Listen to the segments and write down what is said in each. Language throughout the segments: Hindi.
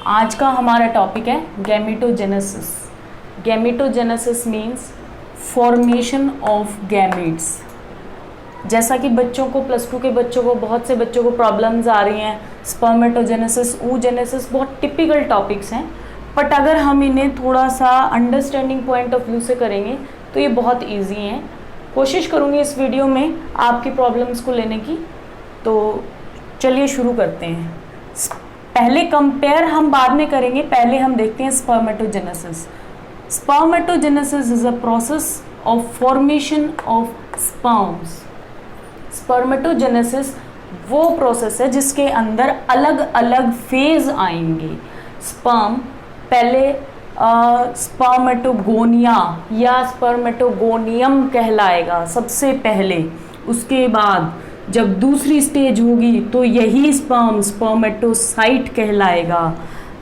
आज का हमारा टॉपिक है gametogenesis. Gametogenesis means formation of gametes. जैसा कि बच्चों को +2 के बच्चों को बहुत से बच्चों को प्रॉब्लम्स आ रही हैं, स्पर्मेटोजेनेसिस, oogenesis बहुत टिपिकल टॉपिक्स हैं, बट अगर हम इन्हें थोड़ा सा अंडरस्टैंडिंग पॉइंट ऑफ व्यू से करेंगे तो ये बहुत ईजी हैं। कोशिश करूँगी इस वीडियो में आपकी प्रॉब्लम्स को लेने की। तो चलिए शुरू करते हैं। पहले कंपेयर हम बाद में करेंगे, पहले हम देखते हैं spermatogenesis. Spermatogenesis is a process of formation of sperms. Spermatogenesis वो प्रोसेस है जिसके अंदर अलग अलग फेज आएंगे। स्पर्म पहले स्पर्मेटोगोनिया या स्पर्मेटोगोनियम कहलाएगा सबसे पहले। उसके बाद जब दूसरी स्टेज होगी तो यही स्पर्म स्पर्मेटोसाइट कहलाएगा।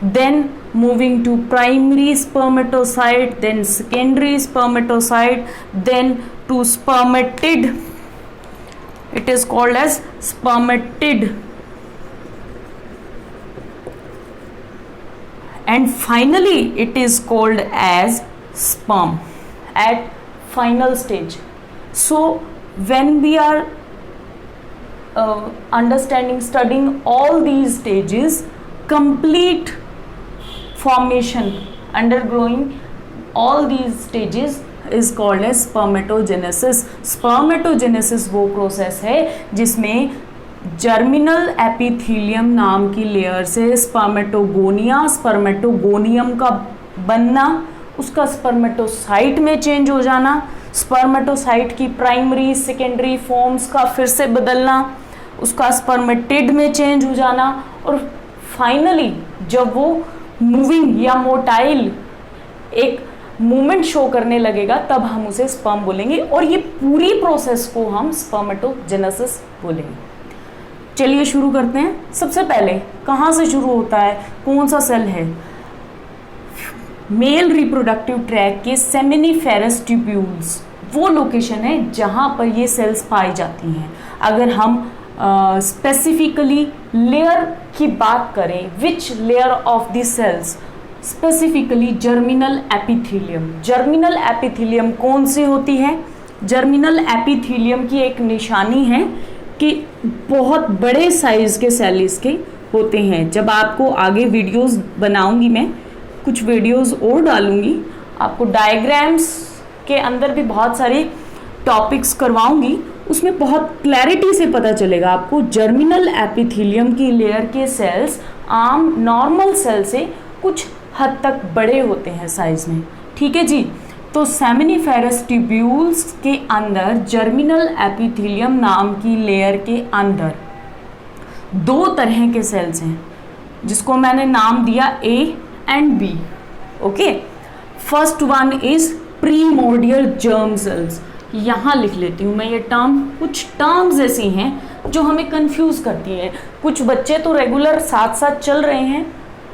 Then moving to primary spermatocyte, then secondary spermatocyte, then to spermatid, it is called as spermatid, and finally it is called as sperm at final stage. So when we are studying all these stages, complete formation undergoing all these stages is called as spermatogenesis. Spermatogenesis वो प्रोसेस है जिसमें जर्मिनल एपिथीलियम नाम की लेयर से स्पर्मेटोगोनिया, स्पर्मेटोगोनियम का बनना, उसका स्पर्मेटोसाइट में चेंज हो जाना, स्पर्मेटोसाइट की प्राइमरी सेकेंडरी फॉर्म्स का फिर से बदलना, उसका स्पर्मेटिड में चेंज हो जाना, और फाइनली जब वो मूविंग या मोटाइल एक मूवमेंट शो करने लगेगा तब हम उसे स्पर्म बोलेंगे, और ये पूरी प्रोसेस को हम स्पर्मेटोजेनेसिस बोलेंगे। चलिए शुरू करते हैं। सबसे पहले कहाँ से शुरू होता है, कौन सा सेल है? मेल रिप्रोडक्टिव ट्रैक के सेमिनिफेरस ट्यूब्यूल्स वो लोकेशन है जहाँ पर ये सेल्स पाई जाती हैं। अगर हम स्पेसिफिकली लेयर की बात करें, which layer of the cells, specifically germinal epithelium. Germinal epithelium कौन सी होती है? जर्मिनल एपिथीलियम की एक निशानी है कि बहुत बड़े साइज के सेल इसके होते हैं। जब आपको आगे वीडियोस बनाऊंगी, मैं कुछ वीडियोस और डालूंगी, आपको डायग्राम्स के अंदर भी बहुत सारी टॉपिक्स करवाऊंगी, उसमें बहुत क्लैरिटी से पता चलेगा आपको। जर्मिनल एपिथीलियम की लेयर के सेल्स आम नॉर्मल सेल से कुछ हद तक बड़े होते हैं साइज में, ठीक है जी। तो सेमिनिफेरस ट्यूब्यूल्स के अंदर जर्मिनल एपिथीलियम नाम की लेयर के अंदर दो तरह के सेल्स हैं जिसको मैंने नाम दिया A and B। Okay, first one is primordial germ cells. यहाँ लिख लेती हूँ मैं ये टर्म। कुछ टर्म्स ऐसी हैं जो हमें कंफ्यूज करती हैं। कुछ बच्चे तो रेगुलर साथ साथ चल रहे हैं,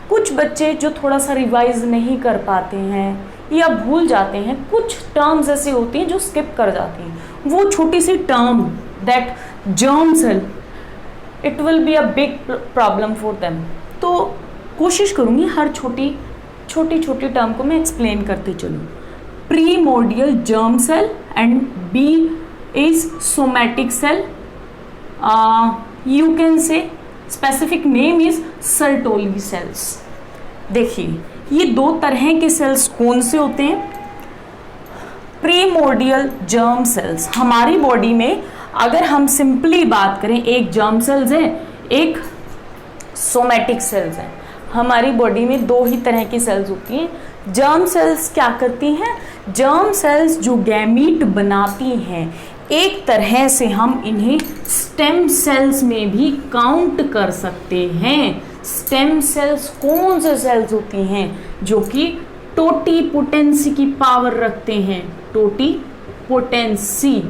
कुछ बच्चे जो थोड़ा सा रिवाइज नहीं कर पाते हैं या भूल जाते हैं। कुछ टर्म्स ऐसी होती हैं जो स्किप कर जाती हैं। वो छोटी सी term that germ cell, it will be a big problem for them. तो कोशिश करूँगी हर छोटी छोटी टर्म को मैं एक्सप्लेन करते चलूँ। Primordial germ cell and B is somatic cell. You can say specific name is Sertoli cells. देखिए ये दो तरह के सेल्स कौन से होते हैं? Primordial germ cells. हमारी बॉडी में अगर हम सिंपली बात करें, एक जर्म सेल्स है, एक सोमैटिक सेल्स है। हमारी बॉडी में दो ही तरह की सेल्स होती हैं। जर्म सेल्स क्या करती हैं? जर्म सेल्स जो गैमीट बनाती हैं, एक तरह से हम इन्हें स्टेम सेल्स में भी काउंट कर सकते हैं। स्टेम सेल्स कौन से सेल्स होती हैं? जो कि टोटीपोटेंसी की पावर रखते हैं। टोटीपोटेंसी,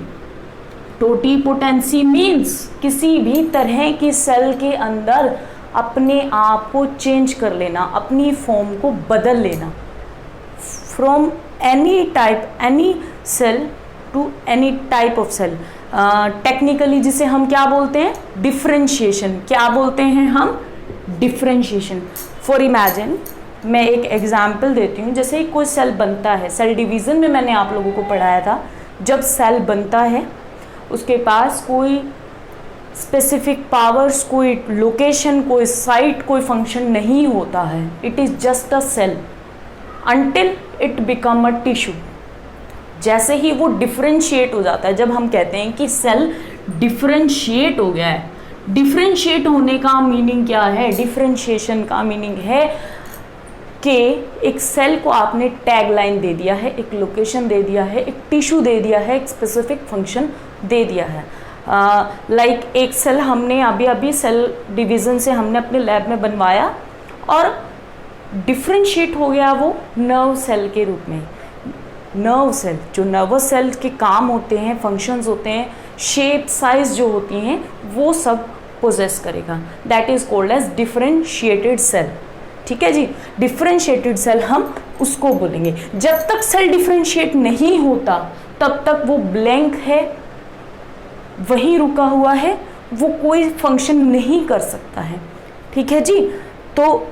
टोटीपोटेंसी मीन्स किसी भी तरह की सेल के अंदर अपने आप को चेंज कर लेना, अपनी फॉर्म को बदल लेना, from any type, any cell to any type of cell. Technically जिसे हम क्या बोलते हैं? डिफरेंशिएशन। क्या बोलते हैं हम? डिफरेंशिएशन। फॉर इमेजिन, मैं एक एग्जाम्पल देती हूँ, जैसे कोई सेल बनता है, सेल डिवीज़न में मैंने आप लोगों को पढ़ाया था, जब सेल बनता है उसके पास कोई स्पेसिफिक पावर्स, कोई लोकेशन, कोई साइट, कोई फंक्शन नहीं होता है। It is just a cell until it become a tissue. जैसे ही वो डिफरेंशिएट हो जाता है, जब हम कहते हैं कि सेल डिफरेंशिएट हो गया है, डिफरेंशिएट होने का मीनिंग क्या है? डिफरेंशिएशन का मीनिंग है कि एक सेल को आपने टैग लाइन दे दिया है, एक लोकेशन दे दिया है, एक टिश्यू दे दिया है, एक स्पेसिफिक फंक्शन दे दिया है। लाइक एक सेल हमने अभी सेल डिवीज़न से हमने अपने लैब में बनवाया और डिफरेंशिएट हो गया वो नर्व सेल के रूप में। नर्व सेल, जो नर्वस सेल के काम होते हैं, फंक्शंस होते हैं, शेप, साइज जो होती हैं, वो सब पोजेस करेगा। That is called as differentiated cell. ठीक है जी, डिफरेंशिएटेड सेल हम उसको बोलेंगे। जब तक सेल डिफरेंशिएट नहीं होता तब तक वो ब्लैंक है, वहीं रुका हुआ है, वो कोई फंक्शन नहीं कर सकता है। ठीक है जी, तो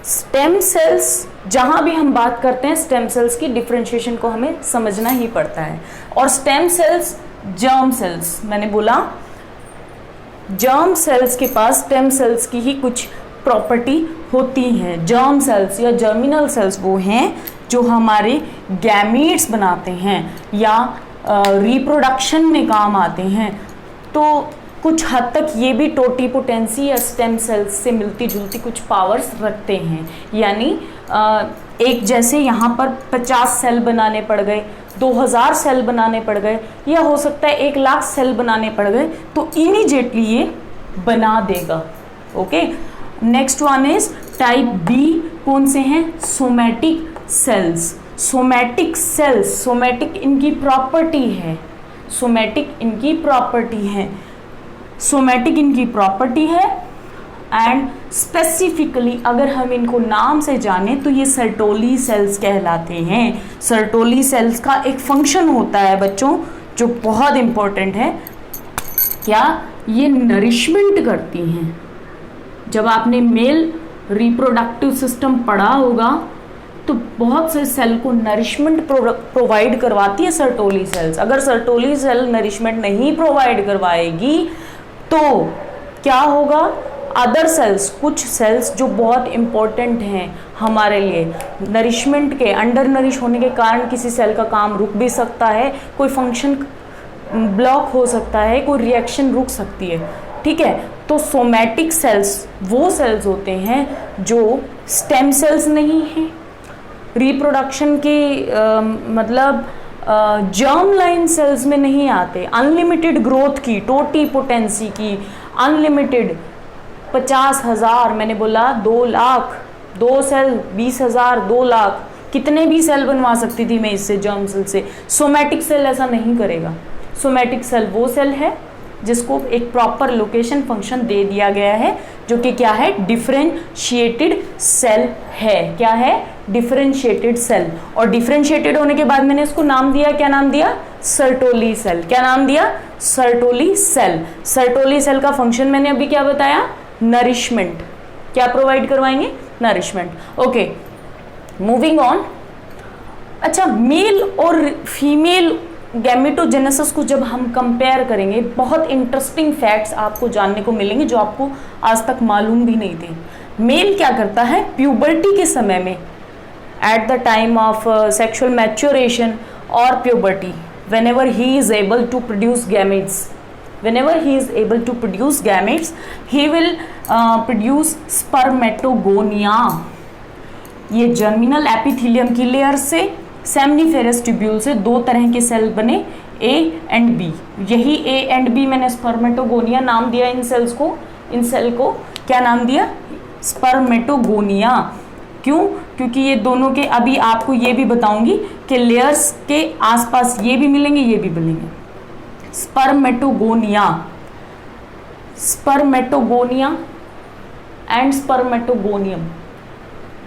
स्टेम सेल्स, जहाँ भी हम बात करते हैं स्टेम सेल्स की, डिफरेंशिएशन को हमें समझना ही पड़ता है। और स्टेम सेल्स, जर्म सेल्स, मैंने बोला जर्म सेल्स के पास स्टेम सेल्स की ही कुछ प्रॉपर्टी होती हैं। जर्म सेल्स या जर्मिनल सेल्स वो हैं जो हमारे गैमीट्स बनाते हैं या रिप्रोडक्शन में काम आते हैं। तो कुछ हद तक ये भी टोटीपोटेंसी या स्टेम सेल्स से मिलती जुलती कुछ पावर्स रखते हैं। यानी एक जैसे यहाँ पर 50 सेल बनाने पड़ गए, 2000 सेल बनाने पड़ गए, या हो सकता है 1,00,000 सेल बनाने पड़ गए, तो इमीडिएटली ये बना देगा। Okay, next one is type B. कौन से हैं? Somatic cells. Somatic cells, somatic इनकी प्रॉपर्टी है, सोमैटिक इनकी प्रॉपर्टी है, सोमैटिक इनकी प्रॉपर्टी है। एंड स्पेसिफिकली अगर हम इनको नाम से जाने तो ये सर्टोली सेल्स कहलाते हैं। सर्टोली सेल्स का एक फंक्शन होता है बच्चों जो बहुत इंपॉर्टेंट है। क्या? ये नरिशमेंट करती हैं। जब आपने मेल रिप्रोडक्टिव सिस्टम पढ़ा होगा तो बहुत से सेल को नरिशमेंट प्रोवाइड करवाती है सर्टोली सेल्स। अगर सर्टोली सेल नरिशमेंट नहीं प्रोवाइड करवाएगी तो क्या होगा? अदर सेल्स, कुछ सेल्स जो बहुत इंपॉर्टेंट हैं हमारे लिए, नरिशमेंट के अंडर नरिश होने के कारण किसी सेल का काम रुक भी सकता है, कोई फंक्शन ब्लॉक हो सकता है, कोई रिएक्शन रुक सकती है। ठीक है, तो सोमैटिक सेल्स वो सेल्स होते हैं जो स्टेम सेल्स नहीं हैं, रिप्रोडक्शन के मतलब जर्म लाइन सेल्स में नहीं आते, अनलिमिटेड ग्रोथ की, टोटीपोटेंसी की, अनलिमिटेड 50,000, मैंने बोला 2,00,000, 2 सेल 20,000, 2,00,000, कितने भी सेल बनवा सकती थी मैं इससे, जर्म सेल से। सोमैटिक सेल ऐसा नहीं करेगा। सोमैटिक सेल वो सेल है जिसको एक प्रॉपर लोकेशन फंक्शन दे दिया गया है, जो कि क्या है? डिफरेंशिएटेड सेल है। क्या है? Differentiated cell. और डिफरेंशिएटेड होने के बाद मैंने इसको नाम दिया, क्या नाम दिया? Sertoli cell. क्या नाम दिया? Sertoli cell. सर्टोली सेल का फंक्शन मैंने अभी क्या बताया? नरिशमेंट। क्या प्रोवाइड करवाएंगे? नरिशमेंट। Okay, moving on. अच्छा, मेल और फीमेल गैमेटोजेनेसिस को जब हम कंपेयर करेंगे, बहुत इंटरेस्टिंग फैक्ट्स आपको जानने को मिलेंगे जो आपको आज तक मालूम भी नहीं थे। मेल क्या करता है? प्यूबर्टी के समय में, eight the time of sexual maturation और puberty, whenever he is able to produce gametes, whenever he is able to produce gametes, he will produce spermatogonia। ये जर्मिनल एपिथेलियम की लेयर से, सेमनीफेरस ट्यूब्यूल से दो तरह के सेल बने, ए एंड बी। यही ए एंड बी मैंने स्पर्मेटोगोनिया नाम दिया इन सेल्स को। इन सेल को क्या नाम दिया? स्पर्मेटोगोनिया। क्यों? क्योंकि ये दोनों के, अभी आपको ये भी बताऊंगी कि लेयर्स के आसपास ये भी मिलेंगे, ये भी मिलेंगे। स्पर्मेटोगोनिया, स्पर्मेटोगोनिया एंड स्पर्मेटोगोनियम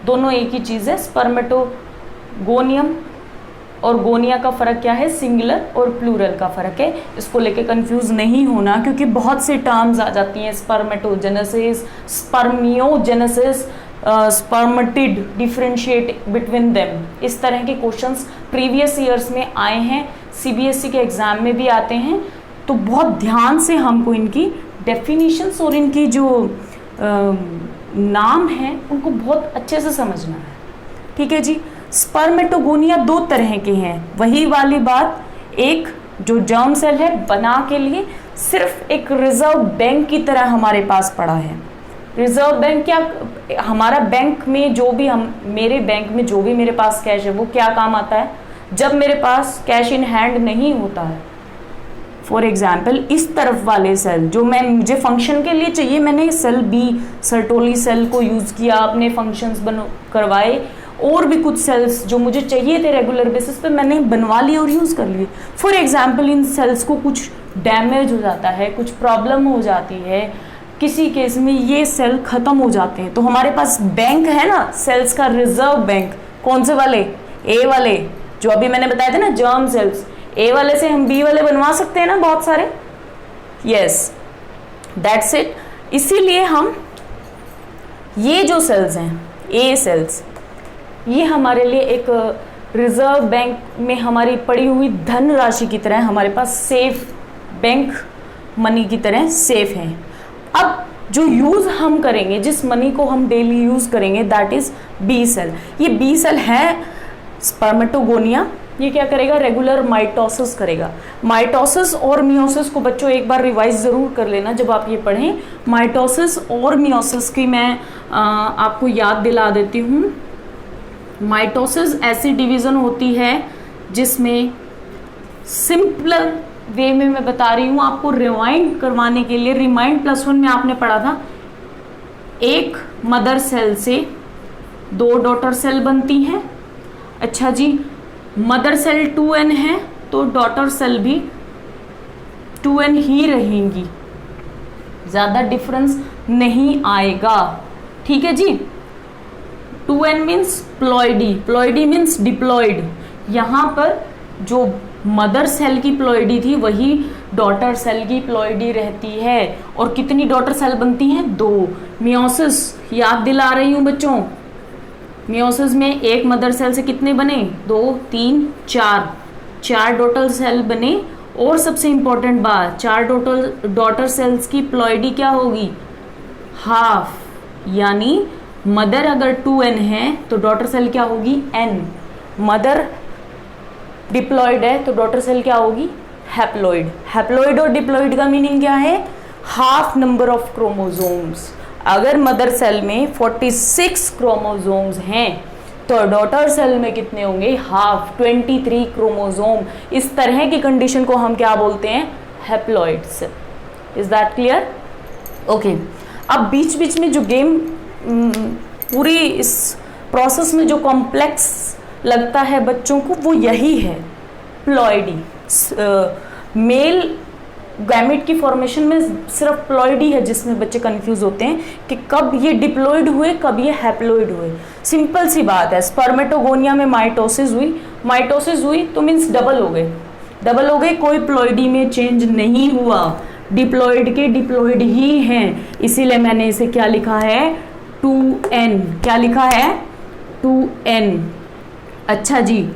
दोनों एक ही चीज़ है। स्पर्मेटोगोनियम और गोनिया का फ़र्क क्या है, सिंगुलर और प्लूरल का फ़र्क है। इसको लेके कंफ्यूज नहीं होना, क्योंकि बहुत से टर्म्स आ जाती हैं, spermatogenesis, spermiogenesis, spermatid, differentiate between them, इस तरह के क्वेश्चंस प्रीवियस ईयर्स में आए हैं, सीबीएसई के एग्ज़ाम में भी आते हैं। तो बहुत ध्यान से हमको इनकी डेफिनेशंस और इनकी जो नाम हैं उनको बहुत अच्छे से समझना है, ठीक है जी। स्पर्मेटोगोनिया दो तरह के हैं, वही वाली बात, एक जो जर्म सेल है बना के लिए सिर्फ एक रिजर्व बैंक की तरह हमारे पास पड़ा है। रिजर्व बैंक क्या, हमारा बैंक में जो भी मेरे बैंक में जो भी मेरे पास कैश है वो क्या काम आता है, जब मेरे पास कैश इन हैंड नहीं होता है। फॉर एग्जाम्पल इस तरफ वाले सेल जो मुझे फंक्शन के लिए चाहिए, मैंने सेल बी, सर्टोली सेल को यूज़ किया, अपने फंक्शंस करवाए, और भी कुछ सेल्स जो मुझे चाहिए थे रेगुलर बेसिस पे मैंने बनवा लिए और यूज़ कर लिए। फॉर एग्जाम्पल इन सेल्स को कुछ डैमेज हो जाता है, कुछ प्रॉब्लम हो जाती है, किसी केस में ये सेल ख़त्म हो जाते हैं, तो हमारे पास बैंक है ना सेल्स का, रिजर्व बैंक। कौन से वाले, ए वाले, जो अभी मैंने बताया था ना जर्म सेल्स, ए वाले से हम बी वाले बनवा सकते हैं ना बहुत सारे। Yes, that's it. इसीलिए हम ये जो सेल्स हैं, ए सेल्स, ये हमारे लिए एक रिजर्व बैंक में हमारी पड़ी हुई धन राशि की तरह हमारे पास सेफ, बैंक मनी की तरह सेफ है। अब जो यूज़ हम करेंगे, जिस मनी को हम डेली यूज़ करेंगे, दैट इज़ बी सेल। ये बी सेल है स्पर्मेटोगोनिया, ये क्या करेगा, रेगुलर माइटोसिस करेगा। माइटोसिस और मियोसिस को बच्चों एक बार रिवाइज ज़रूर कर लेना जब आप ये पढ़ें। माइटोसिस और मियोसिस की मैं आपको याद दिला देती हूँ। माइटोसिस ऐसी डिवीज़न होती है जिसमें सिंपलर वे में मैं बता रही हूँ आपको रिवाइंड करवाने के लिए, रिमाइंड +1 में आपने पढ़ा था, एक मदर सेल से 2 डॉटर सेल बनती हैं। अच्छा जी, मदर सेल 2n है तो डॉटर सेल भी 2n ही रहेंगी, ज़्यादा डिफरेंस नहीं आएगा, ठीक है जी। 2n means ploidy, ploidy means diploid. यहाँ पर जो मदर सेल की प्लॉइडी थी वही डॉटर सेल की प्लॉइडी रहती है। और कितनी डॉटर सेल बनती हैं, 2। मियोसिस याद दिला रही हूँ बच्चों, मियोसिस में एक मदर सेल से कितने बने, 2, 3, 4 डॉटर सेल बने। और सबसे इंपॉर्टेंट बात, 4 डॉटर सेल्स की प्लॉइडी क्या होगी, हाफ, यानी मदर अगर 2n है तो डॉटर सेल क्या होगी, n। मदर डिप्लॉइड है तो डॉटर सेल क्या होगी, हैप्लॉइड। हैप्लॉइड और डिप्लॉइड का मीनिंग क्या है, हाफ नंबर ऑफ क्रोमोसोम्स। अगर मदर सेल में 46 क्रोमोसोम्स हैं तो डॉटर सेल में कितने होंगे, हाफ, 23 क्रोमोसोम। इस तरह की कंडीशन को हम क्या बोलते हैं, haploids. Is that clear? Okay. अब बीच बीच में जो गेम पूरी इस प्रोसेस में जो कॉम्प्लेक्स लगता है बच्चों को वो यही है, प्लॉइडी। मेल गैमेट की फॉर्मेशन में सिर्फ प्लॉइडी है जिसमें बच्चे कंफ्यूज होते हैं कि कब ये डिप्लॉइड हुए, कब ये हैप्लॉइड हुए। सिंपल सी बात है, स्पर्मेटोगोनिया में माइटोसिस हुई तो मीन्स डबल हो गए, कोई प्लॉइडी में चेंज नहीं हुआ, डिप्लॉइड के डिप्लॉइड ही हैं। इसीलिए मैंने इसे क्या लिखा है, 2n। क्या लिखा है, 2n। अच्छा जी,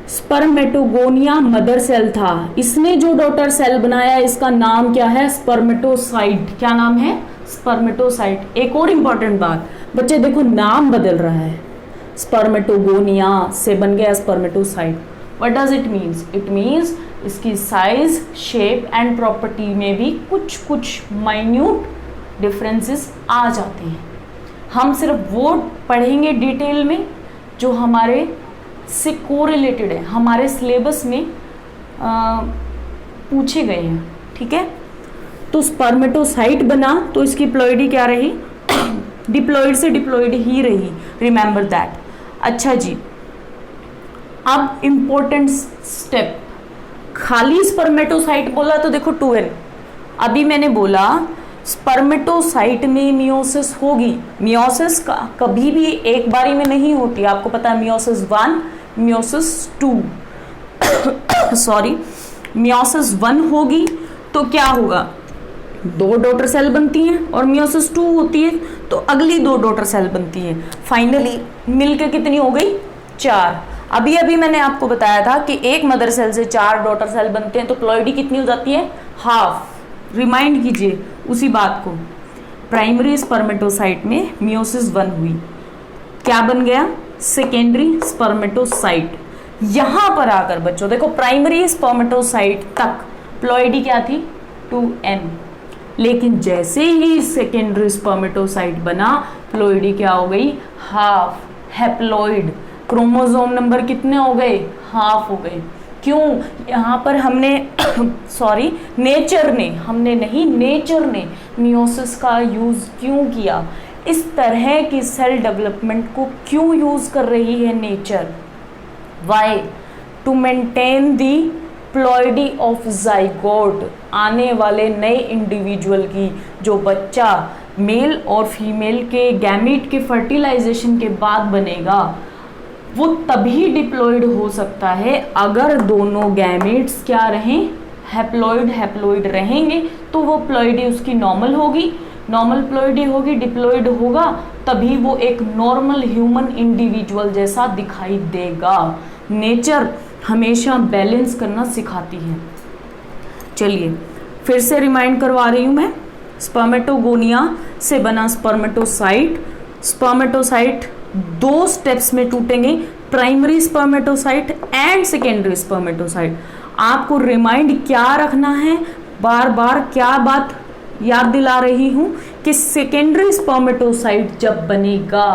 स्पर्मेटोगोनिया मदर सेल था, इसने जो डॉटर सेल बनाया इसका नाम क्या है, स्पर्मेटोसाइट। क्या नाम है, स्पर्मेटोसाइट। एक और इंपॉर्टेंट बात बच्चे देखो, नाम बदल रहा है, स्पर्मेटोगोनिया से बन गया spermatocyte. What does it means, it means इसकी साइज, शेप एंड प्रॉपर्टी में भी कुछ माइन्यूट डिफरेंसेस आ जाते हैं। हम सिर्फ वो पढ़ेंगे डिटेल में जो हमारे से कोरिलेटेड है, हमारे सिलेबस में पूछे गए हैं, ठीक है। तो स्पर्मेटोसाइट बना तो इसकी प्लॉइडी क्या रही, डिप्लॉइड से डिप्लॉइड ही रही, रिमेंबर दैट। अच्छा जी, अब इंपॉर्टेंट स्टेप, खाली स्पर्मेटोसाइट बोला तो देखो 2n। अभी मैंने बोला स्पर्मेटोसाइट में मियोसिस होगी, मियोसिस कभी भी एक बारी में नहीं होती, आपको पता है मियोसिस 1, मियोसिस 2 सॉरी मियोसिस 1 होगी तो क्या होगा, 2 डॉटर सेल बनती हैं, और मियोसिस 2 होती है तो अगली 2 डॉटर सेल बनती है। फाइनली मिलकर कितनी हो गई, 4। अभी अभी मैंने आपको बताया था कि एक मदर सेल से 4 डॉटर सेल बनते हैं तो प्लॉइडी कितनी हो जाती है, हाफ। रिमाइंड कीजिए उसी बात को। प्राइमरी स्पर्मेटोसाइट में मियोसिस 1 हुई, क्या बन गया, सेकेंडरी स्पर्मेटोसाइट। यहां पर आकर बच्चों देखो, प्राइमरी स्पर्मेटोसाइट तक प्लॉइडी क्या थी, 2n, लेकिन जैसे ही सेकेंडरी स्पर्मेटोसाइट बना प्लॉइडी क्या हो गई, हाफ, हैप्लॉइड। क्रोमोसोम नंबर कितने हो गए, हाफ हो गए। क्यों, यहाँ पर हमने सॉरी नेचर ने, हमने नहीं नेचर ने मियोसिस का यूज क्यों किया, इस तरह की सेल डेवलपमेंट को क्यों यूज कर रही है nature, why, to maintain the ploidy of zygote, आने वाले नए इंडिविजुअल की जो बच्चा मेल और फीमेल के गैमीट के फर्टिलाइजेशन के बाद बनेगा वो तभी डिप्लॉइड हो सकता है अगर दोनों गैमेट्स क्या रहें, हैप्लॉइड रहेंगे, तो वो प्लॉइडी उसकी नॉर्मल होगी, नॉर्मल प्लॉइडी होगी, डिप्लॉइड होगा, तभी वो एक नॉर्मल ह्यूमन इंडिविजुअल जैसा दिखाई देगा। नेचर हमेशा बैलेंस करना सिखाती है। चलिए फिर से रिमाइंड करवा रही हूं मैं, स्पर्मेटोगोनिया से बना स्पर्मेटोसाइट, स्पर्मेटोसाइट 2 स्टेप्स में टूटेंगे, primary spermatocyte and secondary spermatocyte. आपको रिमाइंड क्या रखना है, बार बार क्या बात याद दिला रही हूं कि सेकेंडरी स्पर्मेटोसाइट जब बनेगा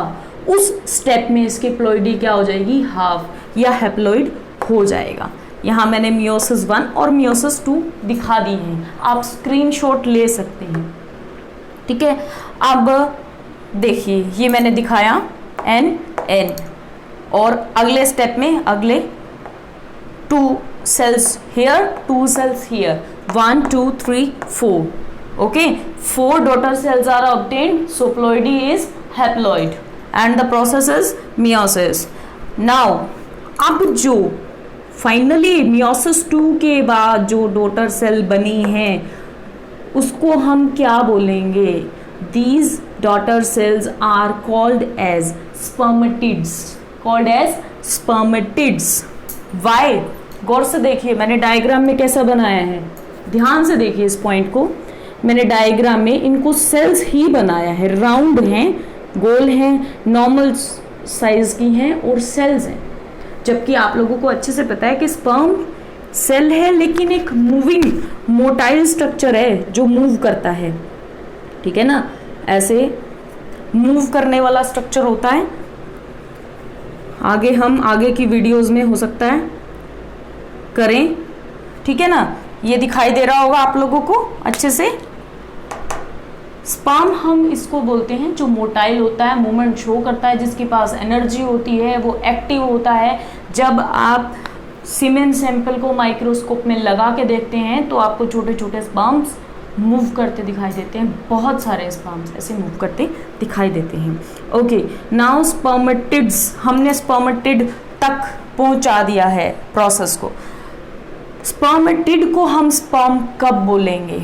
उस स्टेप में इसकी प्लॉइडी क्या हो जाएगी, हाफ या हैप्लॉइड हो जाएगा। यहाँ मैंने मियोसिस 1 और मियोसिस 2 दिखा दी हैं, आप स्क्रीनशॉट ले सकते हैं, ठीक है। अब देखिए ये मैंने दिखाया n और अगले स्टेप में अगले 2 cells here, 2 cells here, 1 2 3 4, okay, 4 daughter cells are obtained, so ploidy is haploid and the process is meiosis. Now अब जो फाइनली मियोसिस 2 के बाद जो डॉटर सेल बनी है उसको हम क्या बोलेंगे, these daughter cells are called as spermatids, called as spermatids. Why? गौर से देखिए मैंने डायग्राम में कैसा बनाया है, ध्यान से देखिए इस पॉइंट को। मैंने डायग्राम में इनको सेल्स ही बनाया है, राउंड हैं, गोल हैं, नॉर्मल साइज की हैं और सेल्स हैं, जबकि आप लोगों को अच्छे से पता है कि स्पर्म सेल है लेकिन एक मूविंग मोटाइल स्ट्रक्चर है जो मूव करता है, ठीक है ना, ऐसे मूव करने वाला स्ट्रक्चर होता है। आगे हम आगे की वीडियोस में हो सकता है करें, ठीक है ना। ये दिखाई दे रहा होगा आप लोगों को अच्छे से। स्पर्म हम इसको बोलते हैं जो मोटाइल होता है, मूवमेंट शो करता है, जिसके पास एनर्जी होती है, वो एक्टिव होता है। जब आप सीमेन सैंपल को माइक्रोस्कोप में लगा के देखते हैं तो आपको छोटे छोटे स्पर्म्स मूव करते दिखाई देते हैं, बहुत सारे स्पर्म्स ऐसे मूव करते दिखाई देते हैं। ओके, नाउ स्पर्मेटिड्स, हमने स्पर्मेटिड तक पहुंचा दिया है प्रोसेस को। स्पर्मेटिड को हम स्पर्म कब बोलेंगे,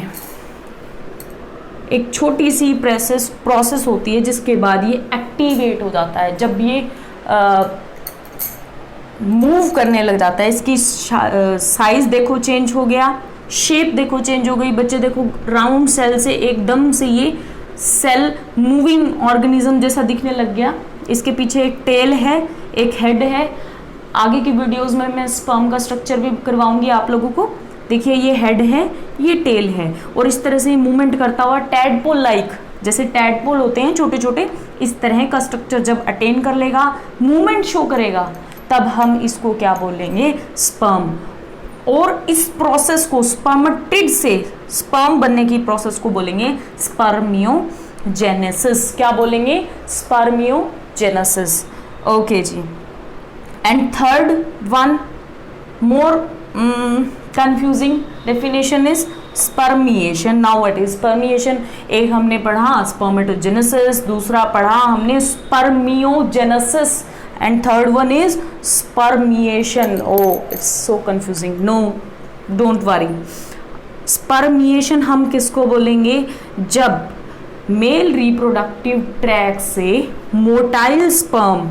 एक छोटी सी प्रोसेस होती है जिसके बाद ये एक्टिवेट हो जाता है। जब ये मूव करने लग जाता है, इसकी साइज देखो चेंज हो गया, शेप देखो चेंज हो गई। बच्चे देखो राउंड सेल से एकदम से ये सेल मूविंग ऑर्गेनिज्म जैसा दिखने लग गया। इसके पीछे एक टेल है, एक हेड है। आगे की वीडियोस में मैं स्पर्म का स्ट्रक्चर भी करवाऊंगी आप लोगों को। देखिए ये हेड है, ये टेल है, और इस तरह से मूवमेंट करता हुआ टैडपोल लाइक, जैसे टैडपोल होते हैं छोटे छोटे, इस तरह का स्ट्रक्चर जब अटेन कर लेगा, मूवमेंट शो करेगा, तब हम इसको क्या बोलेंगे, स्पर्म। और इस प्रोसेस को स्पर्मेटिड से स्पर्म बनने की प्रोसेस को बोलेंगे स्पर्मियोजेनेसिस। क्या बोलेंगे, स्पर्मियोजेनेसिस। ओके जी। And third one more confusing definition is spermiation. Now what is spermiation? एक हमने पढ़ा स्पर्मेटोजेनेसिस, दूसरा पढ़ा हमने spermiogenesis. and third one is spermiation. Oh, it's so confusing. No, don't worry. Spermiation हम किसको बोलेंगे? जब मेल रिप्रोडक्टिव ट्रैक से मोटाइल स्पर्म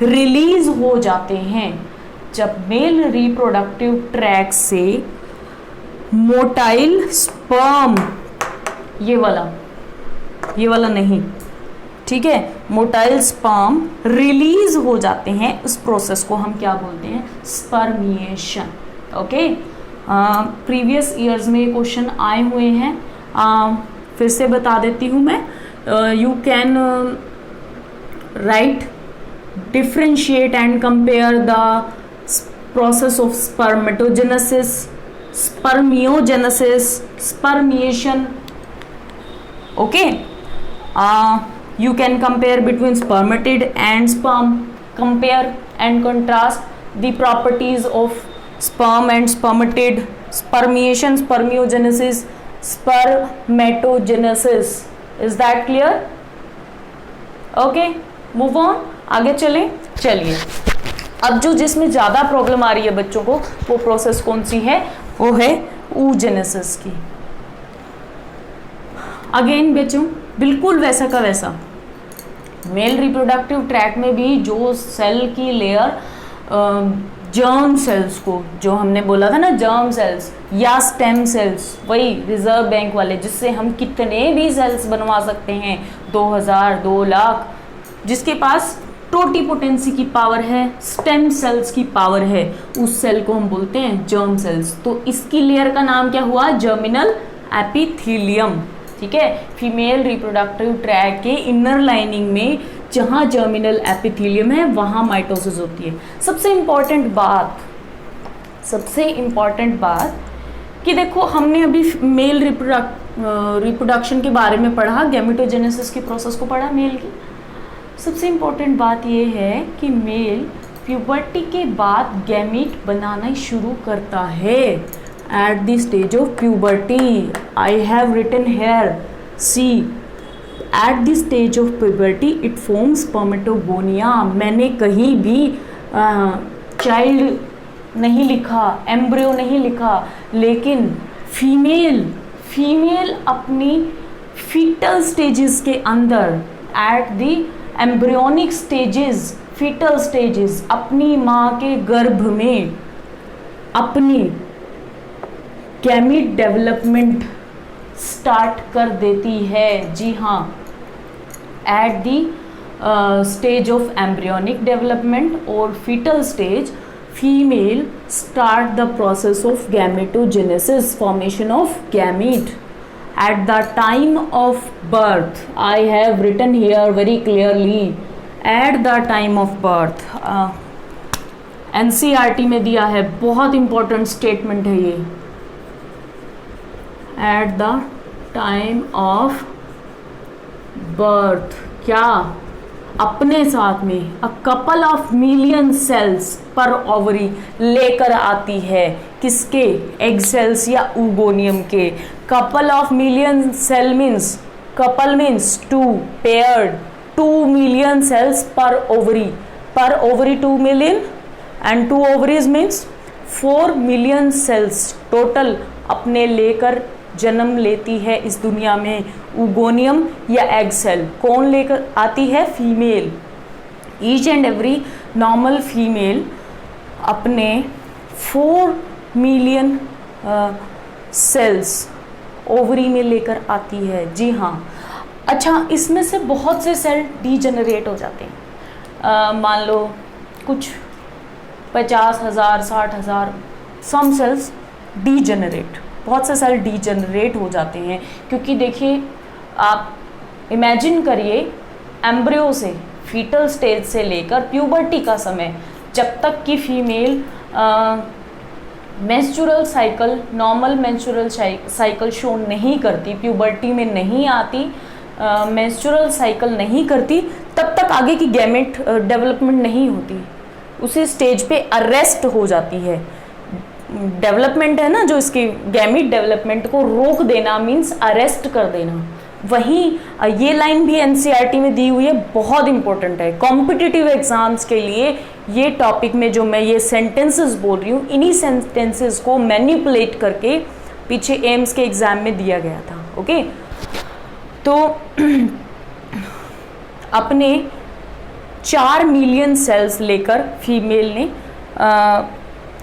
रिलीज हो जाते हैं, जब मेल रिप्रोडक्टिव ट्रैक से मोटाइल स्पर्म, ये वाला नहीं, ठीक है, मोटाइल स्पर्म रिलीज हो जाते हैं, उस प्रोसेस को हम क्या बोलते हैं? स्पर्मिएशन. ओके, प्रीवियस ईयर्स में क्वेश्चन आए हुए हैं, फिर से बता देती हूँ मैं. You can write, differentiate and compare the process of spermatogenesis, spermiogenesis, spermiation. Okay, you can compare between spermatid and sperm, compare and contrast the properties of sperm and spermatid, spermiation, spermiogenesis, spermatogenesis. Is that clear? Okay, move on, आगे चलिए. अब जिसमें ज़्यादा प्रॉब्लम आ रही है बच्चों को, वो प्रोसेस कौन सी है? वो है oogenesis की. अगेन बच्चों, बिल्कुल वैसा का वैसा मेल रिप्रोडक्टिव ट्रैक में भी जो सेल की लेयर जर्म सेल्स को, जो हमने बोला था ना, जर्म सेल्स या स्टेम सेल्स, वही रिजर्व बैंक वाले, जिससे हम कितने भी सेल्स बनवा सकते हैं, 2000, 2 लाख, जिसके पास टोटिपोटेंसी की पावर है, स्टेम सेल्स की पावर है, उस सेल को हम बोलते हैं जर्म सेल्स. तो इसकी लेयर का नाम क्या हुआ? Germinal epithelium. ठीक है, फीमेल रिप्रोडक्टिव ट्रैक के इनर लाइनिंग में जहाँ जर्मिनल एपिथेलियम है वहाँ माइटोसिस होती है. सबसे इम्पॉर्टेंट बात कि देखो, हमने अभी मेल रिप्रोडक्शन के बारे में पढ़ा, गैमेटोजेनेसिस की प्रोसेस को पढ़ा मेल की. सबसे इम्पॉर्टेंट बात ये है कि मेल प्यूबर्टी के बाद गैमीट बनाना शुरू करता है. At the stage of puberty, I have written here, see, at the stage of puberty it forms spermatogonia. मैंने कहीं भी चाइल्ड नहीं लिखा, एम्ब्रियो नहीं लिखा, लेकिन फीमेल अपनी फीटल स्टेजेस के अंदर, at the embryonic stages, foetal stages, अपनी माँ के गर्भ में अपनी गैमीट डेवलपमेंट स्टार्ट कर देती है. जी हाँ, at the stage of embryonic development और foetal stage, female start the process of gametogenesis, formation of gamete. At the time of birth, I have written here very clearly, at the time of birth, NCERT में दिया है, बहुत इंपॉर्टेंट स्टेटमेंट है ये. At the time of birth, क्या अपने साथ में a couple of million cells पर ओवरी लेकर आती है. किसके? एग सेल्स या oogoनियम के. couple of million cell means, couple means two, paired, 2 million cells per ovary 2 million and 2 ovaries means 4 million cells total अपने लेकर जन्म लेती है इस दुनिया में. oogoनियम या एग सेल कौन लेकर आती है? Female. Each and every normal female अपने 4 मिलियन सेल्स ओवरी में लेकर आती है. जी हाँ. अच्छा, इसमें से बहुत से सेल डीजेनरेट हो जाते हैं. मान लो कुछ 50,000, 60,000, सम सेल्स डीजेनरेट, बहुत से सेल डीजेनरेट हो जाते हैं. क्योंकि देखिए, आप इमेजिन करिए, एम्ब्रियो से, फीटल स्टेज से लेकर प्यूबर्टी का समय, जब तक कि female menstrual cycle, normal menstrual cycle show नहीं करती, प्यूबर्टी में नहीं आती, मेंस्ट्रुअल साइकिल नहीं करती, तब तक आगे की गैमेट डेवलपमेंट नहीं होती. उसी स्टेज पे अरेस्ट हो जाती है. डेवलपमेंट है ना, जो इसकी गैमीट डेवलपमेंट को रोक देना मीन्स अरेस्ट कर देना. वहीं ये लाइन भी एनसीईआरटी में दी हुई है, बहुत इंपॉर्टेंट है कॉम्पिटिटिव एग्जाम्स के लिए। ये टॉपिक में जो मैं ये सेंटेंसेस बोल रही हूँ, इन्हीं सेंटेंसेस को मैनिपुलेट करके पीछे एम्स के एग्जाम में दिया गया था। ओके, तो अपने 4 मिलियन सेल्स लेकर फीमेल ने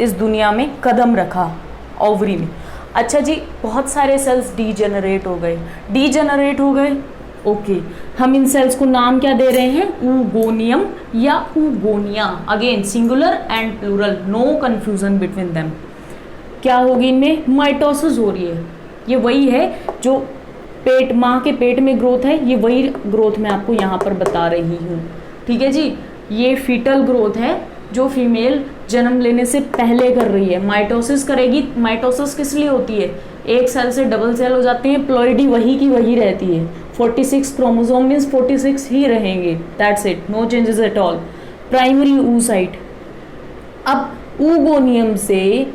इस दुनिया में कदम रखा ओवरी में। अच्छा जी, बहुत सारे सेल्स डीजेनरेट हो गए। ओके, हम इन सेल्स को नाम क्या दे रहे हैं? ऊगोनियम या oogonia. Again singular and plural, no confusion between them. क्या होगी इनमें? माइटोसिस हो रही है। ये वही है जो माँ के पेट में ग्रोथ है, ये वही ग्रोथ मैं आपको यहाँ पर बता रही हूँ। ठीक है जी, ये फीटल ग्रोथ है जो फीमेल जन्म लेने से पहले कर रही है। माइटोसिस करेगी। माइटोसिस किस लिए होती है? एक सेल से डबल सेल हो जाते हैं, प्लॉइडी वही की वही रहती है। 46 क्रोमोसोम मीन्स 46 ही रहेंगे, that's it, no changes at all. Primary oocyte, अब ऊगोनियम से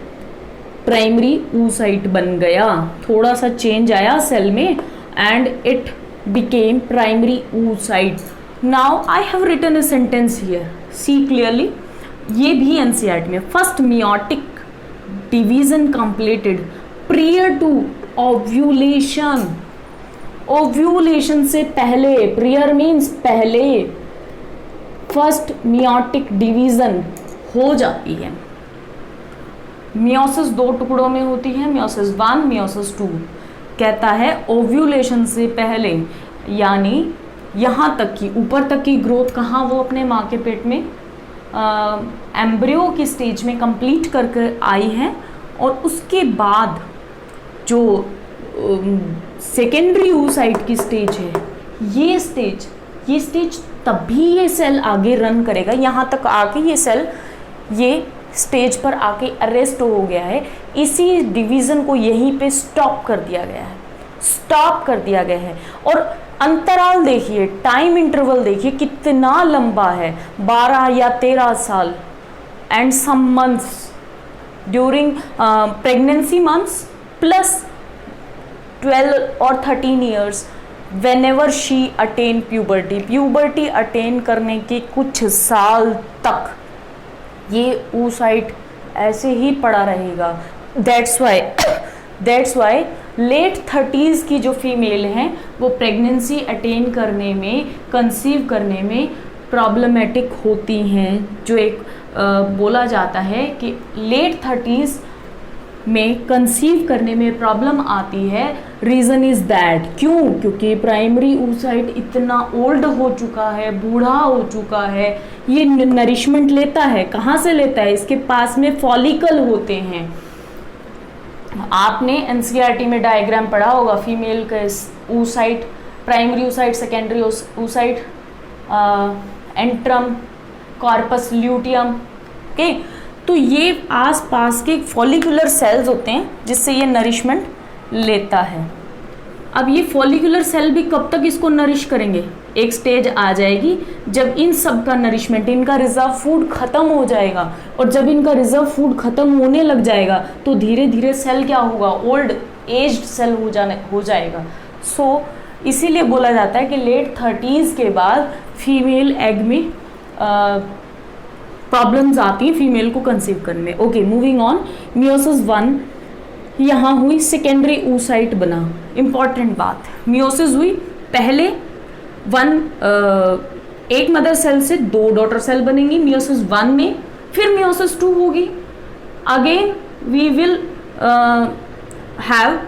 प्राइमरी oocyte बन गया, थोड़ा सा चेंज आया सेल में and it became primary oocyte। Now I have written a sentence here, see clearly. ये भी एनसीईआरटी में, first meiotic division completed prior to ovulation. Ovulation से पहले, प्रियर मीन्स पहले, फर्स्ट मियोटिक डिवीजन हो जाती है। मियोसिस 2 टुकड़ों में होती है, मियोसिस 1, मियोसिस 2। कहता है ओव्यूलेशन से पहले, यानी यहाँ तक की, ऊपर तक की ग्रोथ कहाँ? वो अपने माँ के पेट में एम्ब्रियो की स्टेज में कंप्लीट करके आई है। और उसके बाद जो सेकेंडरी oocyte की स्टेज है, ये स्टेज तभी ये सेल आगे रन करेगा। यहाँ तक आके ये सेल ये स्टेज पर आके अरेस्ट हो गया है, इसी डिवीज़न को यहीं पे स्टॉप कर दिया गया है। और अंतराल देखिए, टाइम इंटरवल देखिए कितना लंबा है, 12 या 13 साल and some months during pregnancy months plus 12 और 13 years whenever she attain puberty attain करने के कुछ साल तक ये oocyte ऐसे ही पड़ा रहेगा। दैट्स वाई लेट 30s की जो फीमेल हैं वो प्रेगनेंसी अटेन करने में, कंसीव करने में प्रॉब्लमेटिक होती हैं। जो एक बोला जाता है कि लेट 30s में कंसीव करने में प्रॉब्लम आती है। रीज़न इज़ दैट, क्यों? क्योंकि प्राइमरी oocyte इतना ओल्ड हो चुका है, बूढ़ा हो चुका है, ये नरिशमेंट लेता है। कहाँ से लेता है? इसके पास में फॉलिकल होते हैं। आपने एनसीईआरटी में डायग्राम पढ़ा होगा फीमेल का oocyte, primary oocyte, secondary oocyte, antrum, corpus luteum. Okay, तो ये आसपास के फॉलिकुलर सेल्स होते हैं जिससे ये नरिशमेंट लेता है। अब ये फॉलिकुलर सेल भी कब तक इसको नरिश करेंगे? एक स्टेज आ जाएगी जब इन सब का नरिशमेंट, इनका रिजर्व फूड खत्म हो जाएगा। और जब इनका रिजर्व फूड खत्म होने लग जाएगा तो धीरे धीरे सेल क्या होगा? ओल्ड एज्ड सेल हो जाएगा। सो इसीलिए बोला जाता है कि लेट 30s के बाद फीमेल एग में प्रॉब्लम्स आती हैं फीमेल को कंसीव करने में। Okay, moving on. मियोसिस 1 यहाँ हुई, सेकेंडरी oocyte बना। इंपॉर्टेंट बात, मियोसिस हुई, पहले एक मदर सेल से 2 डॉटर सेल बनेंगी मियोसिस 1 में, फिर मियोसिस 2 होगी। Again we will have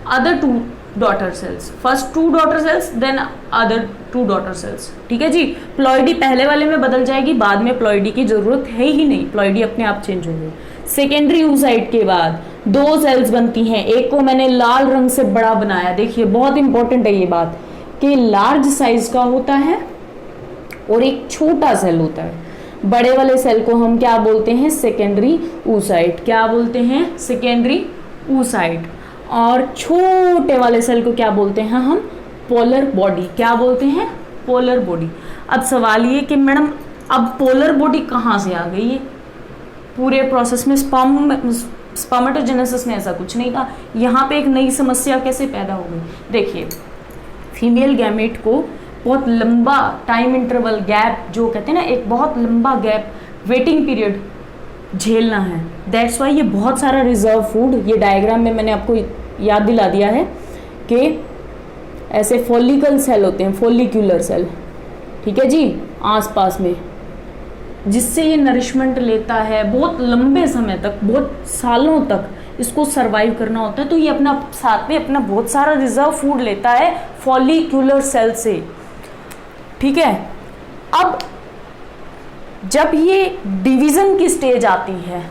other 2 daughter cells, first 2 daughter cells then other 2 daughter cells. ठीक है जी, प्लॉइडी पहले वाले में बदल जाएगी, बाद में प्लॉइडी की जरूरत है ही नहीं, प्लॉइडी अपने आप चेंज होगी। सेकेंडरी oocyte के बाद 2 सेल्स बनती हैं। एक को मैंने लाल रंग से बड़ा बनाया, देखिए बहुत इंपॉर्टेंट है ये बात कि लार्ज साइज का होता है और एक छोटा सेल होता है। बड़े वाले सेल को हम क्या बोलते हैं? Secondary oocyte। क्या बोलते हैं? Secondary oocyte। और छोटे वाले सेल को क्या बोलते हैं हम? Polar body. क्या बोलते हैं? Polar body. अब सवाल ये कि मैडम अब पोलर बॉडी कहाँ से आ गई? है पूरे प्रोसेस में स्पर्मेटोजेनेसिस में ऐसा कुछ नहीं था। यहाँ पे एक नई समस्या कैसे पैदा हो गई? देखिए, फीमेल गैमेट को बहुत लंबा टाइम इंटरवल गैप, जो कहते हैं ना, एक बहुत लंबा गैप, वेटिंग पीरियड झेलना है। दैट्स वाई ये बहुत सारा रिजर्व फूड, ये डायग्राम में मैंने आपको याद दिला दिया है कि ऐसे फॉलिकल सेल होते हैं, फॉलिक्यूलर सेल, ठीक है जी, आसपास में, जिससे ये नरिशमेंट लेता है बहुत लंबे समय तक, बहुत सालों तक इसको सरवाइव करना होता है। तो ये अपना साथ में अपना बहुत सारा रिजर्व फूड लेता है फॉलिक्यूलर सेल से, ठीक है। अब जब ये डिवीजन की स्टेज आती है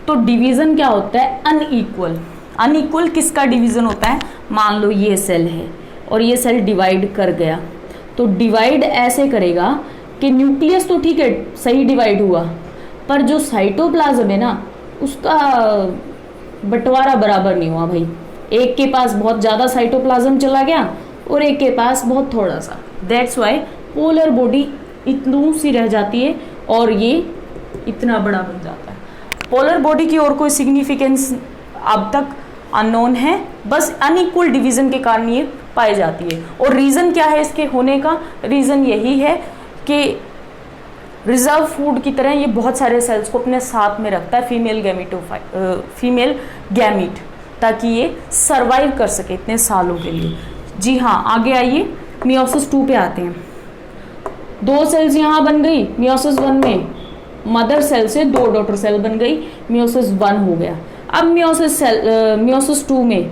तो डिवीजन क्या होता है, अनइक्वल। अनइक्वल किसका डिवीजन होता है, मान लो ये सेल है और ये सेल डिवाइड कर गया, तो डिवाइड ऐसे करेगा कि न्यूक्लियस तो ठीक है सही डिवाइड हुआ, पर जो साइटोप्लाज्म है ना उसका बंटवारा बराबर नहीं हुआ भाई। एक के पास बहुत ज़्यादा साइटोप्लाज्म चला गया और एक के पास बहुत थोड़ा सा। दैट्स वाई पोलर बॉडी इतनी सी रह जाती है और ये इतना बड़ा बन जाता है। पोलर बॉडी की और कोई सिग्निफिकेंस अब तक अननोन है, बस अनइक्वल डिवीजन के कारण ये पाई जाती है। और रीज़न क्या है इसके होने का, रीज़न यही है कि रिजर्व फूड की तरह ये बहुत सारे सेल्स को अपने साथ में रखता है, फीमेल गैमीट, ताकि ये सरवाइव कर सके इतने सालों के लिए। जी हाँ, आगे आइए, मियोसिस 2 पे आते हैं। 2 सेल्स यहाँ बन गई मियोसिस 1 में, मदर सेल से 2 डॉटर सेल बन गई, मियोसिस 1 हो गया। अब मियोसिस 2 में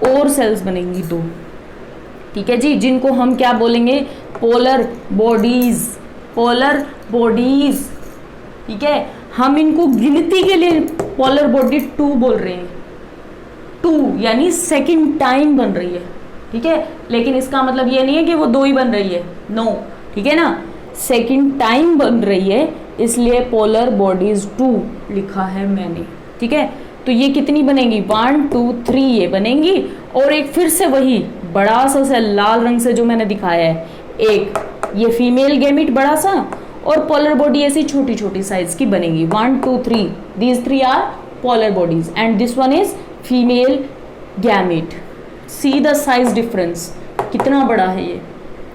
और सेल्स बनेंगी 2, ठीक है जी, जिनको हम क्या बोलेंगे, पोलर बॉडीज। पोलर बॉडीज, ठीक है, हम इनको गिनती के लिए पोलर बॉडी 2 बोल रहे हैं। 2 यानी सेकंड टाइम बन रही है, ठीक है, लेकिन इसका मतलब ये नहीं है कि वो 2 ही बन रही है, नो, ठीक है ना, सेकंड टाइम बन रही है, इसलिए पोलर बॉडीज 2 लिखा है मैंने, ठीक है। तो ये कितनी बनेंगी, 1 2 3 ये बनेंगी। और एक फिर से वही बड़ा सा सेल लाल रंग से जो मैंने दिखाया है, एक ये फीमेल गैमीट बड़ा सा, और पोलर बॉडी ऐसी छोटी छोटी साइज की बनेगी, 1 2 3, these 3 are polar bodies and this one is female gamete. See the size difference, कितना बड़ा है ये,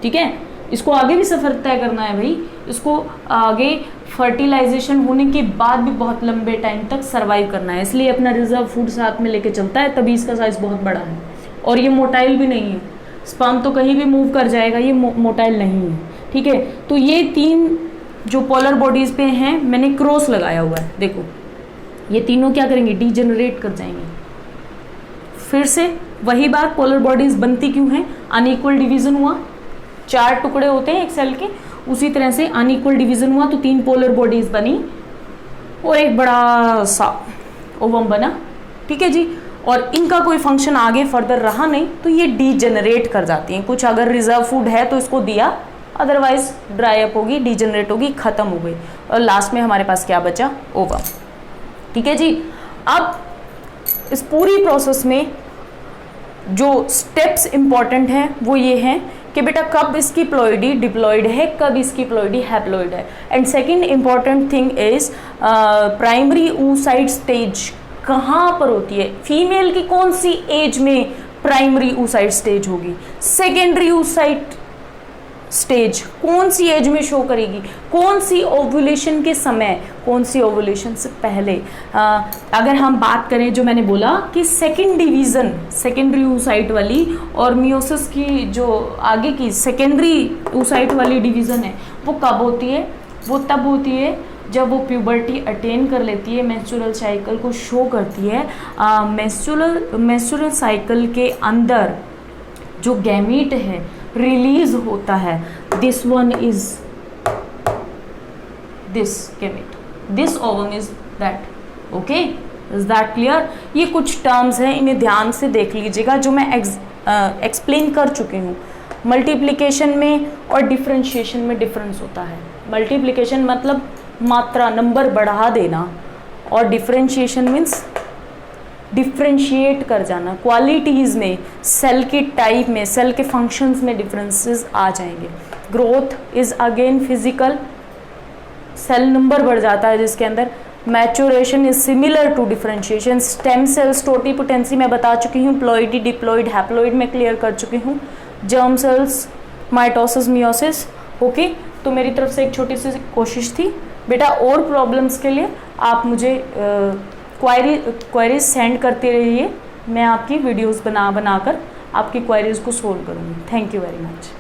ठीक है। इसको आगे भी सफर तय करना है भाई, इसको आगे फर्टिलाइजेशन होने के बाद भी बहुत लंबे टाइम तक सरवाइव करना है, इसलिए अपना रिजर्व फूड साथ में लेके चलता है, तभी इसका साइज बहुत बड़ा है। और ये मोटाइल भी नहीं है, स्पर्म तो कहीं भी मूव कर जाएगा, ये मोटाइल नहीं है, ठीक है। तो ये 3 जो पोलर बॉडीज पे हैं, मैंने क्रॉस लगाया हुआ है, देखो ये तीनों क्या करेंगे, डीजेनरेट कर जाएंगे। फिर से वही बात, पोलर बॉडीज बनती क्यों हैं, अनइक्वल डिवीजन हुआ, 4 टुकड़े होते हैं एक सेल के, उसी तरह से अनइक्वल डिवीजन हुआ तो 3 पोलर बॉडीज बनी और एक बड़ा सा ओवम बना, ठीक है जी। और इनका कोई फंक्शन आगे फर्दर रहा नहीं तो ये डीजेनरेट कर जाती हैं। कुछ अगर रिजर्व फूड है तो इसको दिया, अदरवाइज ड्राई अप होगी, डीजेनरेट होगी, खत्म हो गई, और लास्ट में हमारे पास क्या बचा, ओवम, ठीक है जी। अब इस पूरी प्रोसेस में जो स्टेप्स इंपॉर्टेंट हैं वो ये हैं कि बेटा कब इसकी प्लॉइडी डिप्लॉइड है, कब इसकी प्लॉइडी हैप्लॉइड है। And second important thing is primary oocyte stage कहाँ पर होती है, फीमेल की कौन सी एज में प्राइमरी oocyte स्टेज होगी, सेकेंडरी oocyte स्टेज कौन सी एज में शो करेगी, कौन सी ओव्यूलेशन के समय, कौन सी ओव्यूलेशन से पहले। अगर हम बात करें, जो मैंने बोला कि सेकेंड डिवीज़न सेकेंडरी oocyte वाली और मियोसिस की जो आगे की सेकेंडरी oocyte वाली डिवीज़न है वो कब होती है, वो तब होती है जब वो प्यूबर्टी अटेन कर लेती है, मेंस्ट्रुअल साइकिल को शो करती है। मेंस्ट्रुअल साइकिल के अंदर जो गैमीट है रिलीज होता है, this one is this gamete, this ovum is that, okay, is that clear. ये कुछ टर्म्स हैं, इन्हें ध्यान से देख लीजिएगा, जो मैं एक्सप्लेन कर चुकी हूँ। मल्टीप्लिकेशन में और डिफरेंशिएशन में डिफरेंस होता है। मल्टीप्लिकेशन मतलब मात्रा, नंबर बढ़ा देना, और डिफरेंशिएशन मीन्स डिफ्रेंशिएट कर जाना, क्वालिटीज़ में, सेल के टाइप में, सेल के फंक्शंस में डिफरेंसेस आ जाएंगे। Growth is again physical, cell number बढ़ जाता है जिसके अंदर। Maturation is similar to differentiation. Stem cells totipotency मैं बता चुकी हूँ, प्लॉइडी डिप्लॉइड हैप्लॉइड में क्लियर कर चुकी हूँ। Germ cells, mitosis, meiosis. Okay, तो मेरी तरफ से एक छोटी सी कोशिश थी बेटा। और प्रॉब्लम्स के लिए आप मुझे क्वेरीज सेंड करते रहिए, मैं आपकी वीडियोस बनाकर आपकी क्वेरीज को सोल्व करूँगी। Thank you very much.